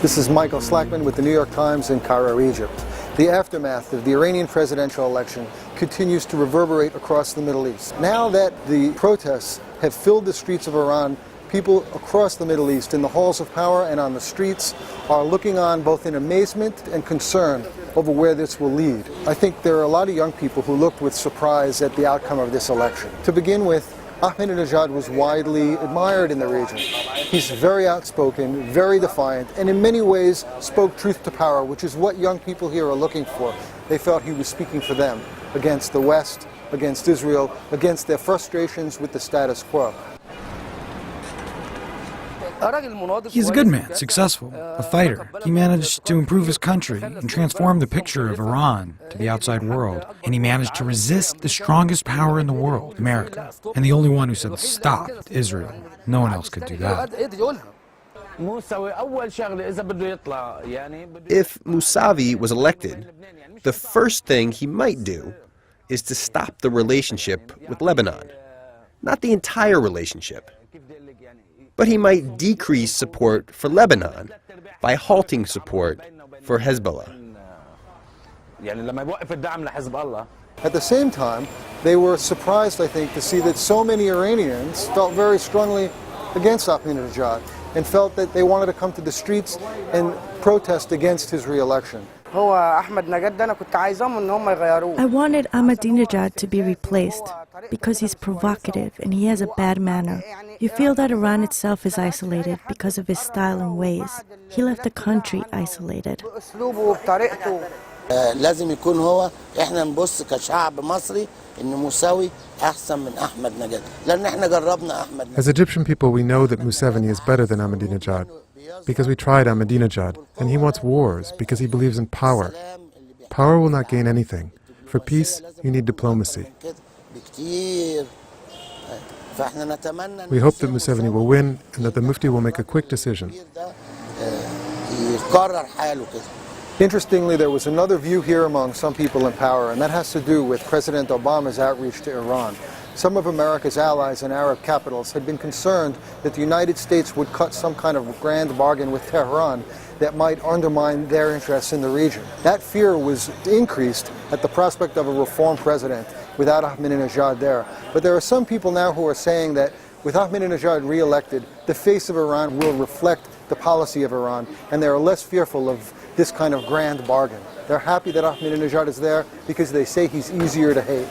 This is Michael Slackman with the New York Times in Cairo, Egypt. The aftermath of the Iranian presidential election continues to reverberate across the Middle East. Now that the protests have filled the streets of Iran, people across the Middle East in the halls of power and on the streets are looking on both in amazement and concern over where this will lead. I think there are a lot of young people who looked with surprise at the outcome of this election. To begin with, Ahmadinejad was widely admired in the region. He's very outspoken, very defiant, and in many ways spoke truth to power, which is what young people here are looking for. They felt he was speaking for them, against the West, against Israel, against their frustrations with the status quo. He's a good man, successful, a fighter. He managed to improve his country and transform the picture of Iran to the outside world. And he managed to resist the strongest power in the world, America. And the only one who said stop, Israel. No one else could do that. If Mousavi was elected, the first thing he might do is to stop the relationship with Lebanon. Not the entire relationship. But he might decrease support for Lebanon by halting support for Hezbollah. At the same time, they were surprised, I think, to see that so many Iranians felt very strongly against Ahmadinejad and felt that they wanted to come to the streets and protest against his re-election. I wanted Ahmadinejad to be replaced because he's provocative and he has a bad manner. You feel that Iran itself is isolated because of his style and ways. He left the country isolated. لازم يكون هو احنا نبص كشعب مصري ان موسوي احسن من احمد نجاد لان احنا جربنا احمد. As Egyptian people, we know that Museveni is better than Ahmadinejad because we tried Ahmadinejad, and he wants wars because he believes in power. Power will not gain anything. For peace, you need diplomacy. We hope that Museveni will win and that the Mufti will make a quick decision. Interestingly, there was another view here among some people in power, and that has to do with President Obama's outreach to Iran. Some of America's allies in Arab capitals had been concerned that the United States would cut some kind of grand bargain with Tehran that might undermine their interests in the region. That fear was increased at the prospect of a reform president without Ahmadinejad there. But there are some people now who are saying that with Ahmadinejad re-elected, the face of Iran will reflect the policy of Iran, and they are less fearful of this kind of grand bargain. They're happy that Ahmadinejad is there because they say he's easier to hate.